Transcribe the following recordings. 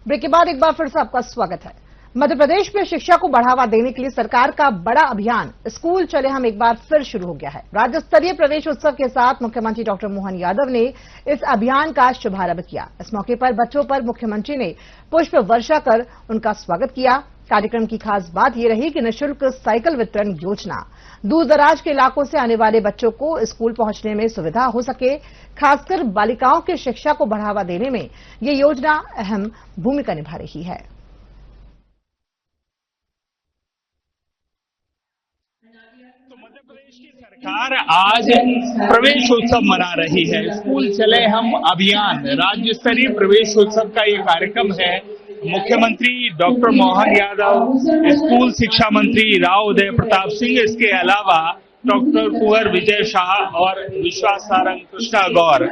Break के बाद एक बार फिर से आपका स्वागत है। मध्य प्रदेश में शिक्षा को बढ़ावा देने के लिए सरकार का बड़ा अभियान स्कूल चले हम एक बार फिर शुरू हो गया है। राज्य स्तरीय प्रवेश उत्सव के साथ मुख्यमंत्री डॉक्टर मोहन यादव ने इस अभियान का शुभारंभ किया। इस मौके पर बच्चों पर मुख्यमंत्री ने पुष्प वर्षा कर उनका स्वागत किया। कार्यक्रम की खास बात यह रही कि निःशुल्क साइकिल वितरण योजना दूर दराज के इलाकों से आने वाले बच्चों को स्कूल पहुंचने में सुविधा हो सके। खासकर बालिकाओं की शिक्षा को बढ़ावा देने में ये योजना अहम भूमिका निभा रही है। तो मध्य प्रदेश की सरकार आज प्रवेश उत्सव मना रही है। स्कूल चले हम अभियान राज्य स्तरीय प्रवेश उत्सव का ये कार्यक्रम है। मुख्यमंत्री डॉक्टर मोहन यादव, स्कूल शिक्षा मंत्री राव उदय प्रताप सिंह, इसके अलावा डॉक्टर कुंवर विजय शाह और विश्वास सारंग कृष्णा गौर,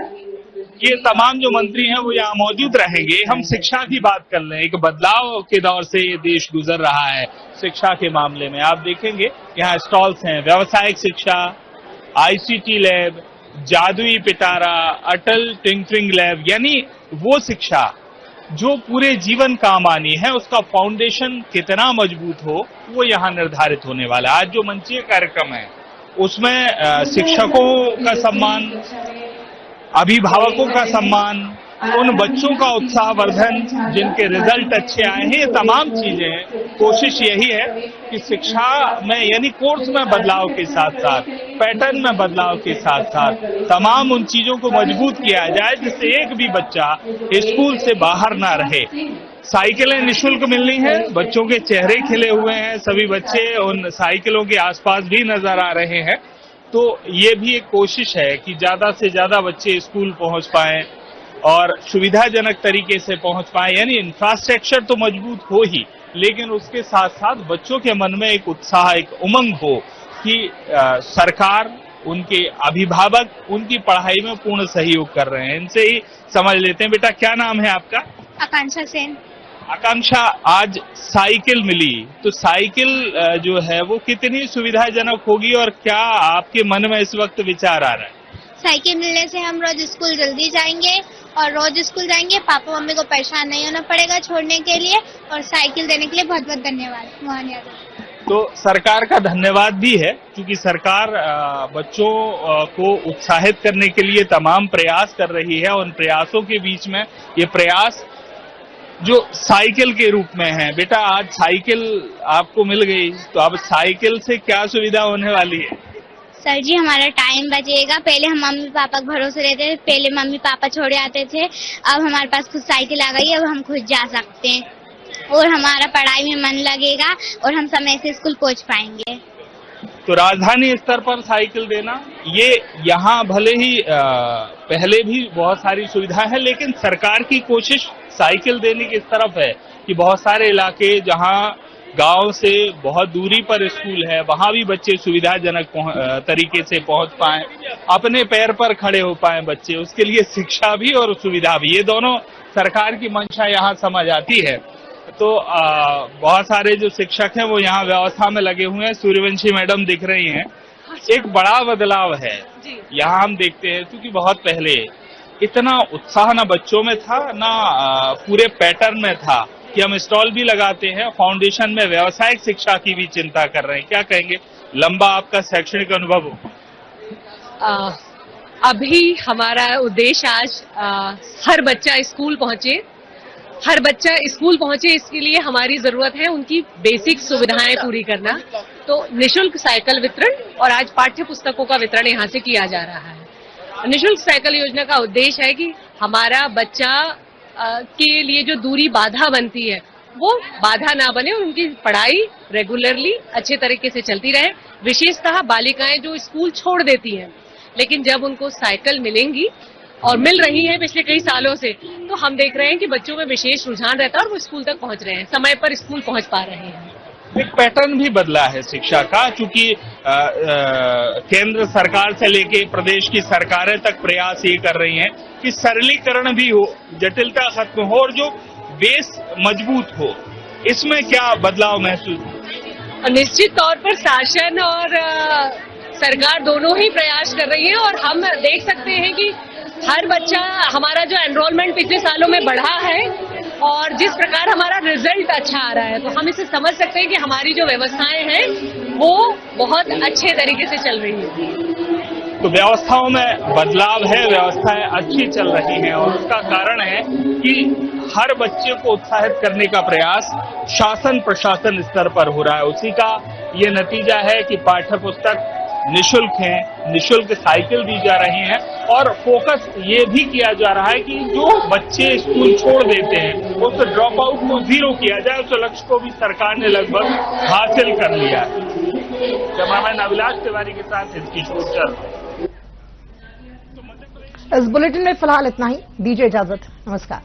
ये तमाम जो मंत्री हैं वो यहाँ मौजूद रहेंगे। हम शिक्षा की बात कर रहे हैं। एक बदलाव के दौर से ये देश गुजर रहा है शिक्षा के मामले में। आप देखेंगे यहाँ स्टॉल्स हैं, व्यावसायिक शिक्षा, आईसीटी लैब, जादुई पिटारा, अटल टिंकरिंग लैब, यानी वो शिक्षा जो पूरे जीवन काम आनी है, उसका फाउंडेशन कितना मजबूत हो वो यहाँ निर्धारित होने वाला है। आज जो मंचीय कार्यक्रम है उसमें शिक्षकों का सम्मान, अभिभावकों का सम्मान, उन बच्चों का उत्साहवर्धन जिनके रिजल्ट अच्छे आए हैं, ये तमाम चीजें कोशिश यही है कि शिक्षा में यानी कोर्स में बदलाव के साथ साथ, पैटर्न में बदलाव के साथ साथ तमाम उन चीजों को मजबूत किया जाए जिससे एक भी बच्चा स्कूल से बाहर ना रहे। साइकिलें निःशुल्क मिलनी है, बच्चों के चेहरे खिले हुए हैं, सभी बच्चे उन साइकिलों के आसपास भी नजर आ रहे हैं। तो ये भी एक कोशिश है कि ज्यादा से ज्यादा बच्चे स्कूल पहुंच पाएं और सुविधाजनक तरीके से पहुंच पाए। यानी इंफ्रास्ट्रक्चर तो मजबूत हो ही, लेकिन उसके साथ साथ बच्चों के मन में एक उत्साह, एक उमंग हो कि सरकार, उनके अभिभावक उनकी पढ़ाई में पूर्ण सहयोग कर रहे हैं। इनसे ही समझ लेते हैं। बेटा, क्या नाम है आपका? आकांक्षा सेन। आकांक्षा, आज साइकिल मिली, तो साइकिल जो है वो कितनी सुविधाजनक होगी और क्या आपके मन में इस वक्त विचार आ रहा है? साइकिल मिलने से हम रोज स्कूल जल्दी जाएंगे और रोज स्कूल जाएंगे, पापा मम्मी को परेशान नहीं होना पड़ेगा छोड़ने के लिए। और साइकिल देने के लिए बहुत बहुत धन्यवाद मोहन यादव। तो सरकार का धन्यवाद भी है, क्योंकि सरकार बच्चों को उत्साहित करने के लिए तमाम प्रयास कर रही है। उन प्रयासों के बीच में ये प्रयास जो साइकिल के रूप में है। बेटा, आज साइकिल आपको मिल गई, तो अब साइकिल से क्या सुविधा होने वाली है? सर जी, हमारा टाइम बचेगा। पहले हम मम्मी पापा के भरोसे रहते थे, पहले मम्मी पापा छोड़े आते थे, अब हमारे पास खुद साइकिल आ गई है, अब हम खुद जा सकते हैं और हमारा पढ़ाई में मन लगेगा और हम समय से स्कूल पहुंच पाएंगे। तो राजधानी स्तर पर साइकिल देना, ये यहाँ भले ही पहले भी बहुत सारी सुविधा है, लेकिन सरकार की कोशिश साइकिल देने की तरफ है कि बहुत सारे इलाके जहाँ गांव से बहुत दूरी पर स्कूल है, वहां भी बच्चे सुविधाजनक तरीके से पहुंच पाएं, अपने पैर पर खड़े हो पाएं बच्चे। उसके लिए शिक्षा भी और सुविधा भी, ये दोनों सरकार की मंशा यहाँ समझ आती है। तो बहुत सारे जो शिक्षक हैं वो यहाँ व्यवस्था में लगे हुए हैं। सूर्यवंशी मैडम दिख रही हैं। एक बड़ा बदलाव है यहाँ हम देखते हैं, क्योंकि बहुत पहले इतना उत्साह ना बच्चों में था, ना पूरे पैटर्न में था कि हम स्टॉल भी लगाते हैं, फाउंडेशन में व्यावसायिक शिक्षा की भी चिंता कर रहे हैं। क्या कहेंगे, लंबा आपका शैक्षणिक अनुभव हो? अभी हमारा उद्देश्य आज हर बच्चा स्कूल पहुंचे, इसके लिए हमारी जरूरत है उनकी बेसिक सुविधाएं पूरी करना। तो निःशुल्क साइकिल वितरण और आज पाठ्य पुस्तकों का वितरण यहाँ से किया जा रहा है। निःशुल्क साइकिल योजना का उद्देश्य है कि हमारा बच्चा के लिए जो दूरी बाधा बनती है वो बाधा ना बने और उनकी पढ़ाई रेगुलरली अच्छे तरीके से चलती रहे। विशेषतः बालिकाएं जो स्कूल छोड़ देती हैं, लेकिन जब उनको साइकिल मिलेंगी और मिल रही है पिछले कई सालों से, तो हम देख रहे हैं कि बच्चों में विशेष रुझान रहता है और वो स्कूल तक पहुंच रहे हैं, समय पर स्कूल पहुंच पा रहे हैं। एक पैटर्न भी बदला है शिक्षा का, क्योंकि केंद्र सरकार से लेके प्रदेश की सरकारें तक प्रयास ये कर रही हैं कि सरलीकरण भी हो, जटिलता खत्म हो और जो बेस मजबूत हो। इसमें क्या बदलाव महसूस? निश्चित तौर पर शासन और सरकार दोनों ही प्रयास कर रही है और हम देख सकते हैं कि हर बच्चा, हमारा जो एनरोलमेंट पिछले सालों में बढ़ा है और जिस प्रकार हमारा रिजल्ट अच्छा आ रहा है, तो हम इसे समझ सकते हैं कि हमारी जो व्यवस्थाएं हैं वो बहुत अच्छे तरीके से चल रही है। तो व्यवस्थाओं में बदलाव है, व्यवस्थाएं अच्छी चल रही हैं और उसका कारण है कि हर बच्चे को उत्साहित करने का प्रयास शासन प्रशासन स्तर पर हो रहा है। उसी का ये नतीजा है कि पाठ्य पुस्तक निःशुल्क हैं, निःशुल्क साइकिल दी जा रही हैं और फोकस ये भी किया जा रहा है कि जो बच्चे स्कूल छोड़ देते हैं उस ड्रॉप आउट को जीरो किया जाए। उस लक्ष्य को भी सरकार ने लगभग हासिल कर लिया है। कैमरामैन अभिलाष तिवारी के साथ किशोर चर्चा। इस बुलेटिन में फिलहाल इतना ही। दीजिए इजाजत। नमस्कार।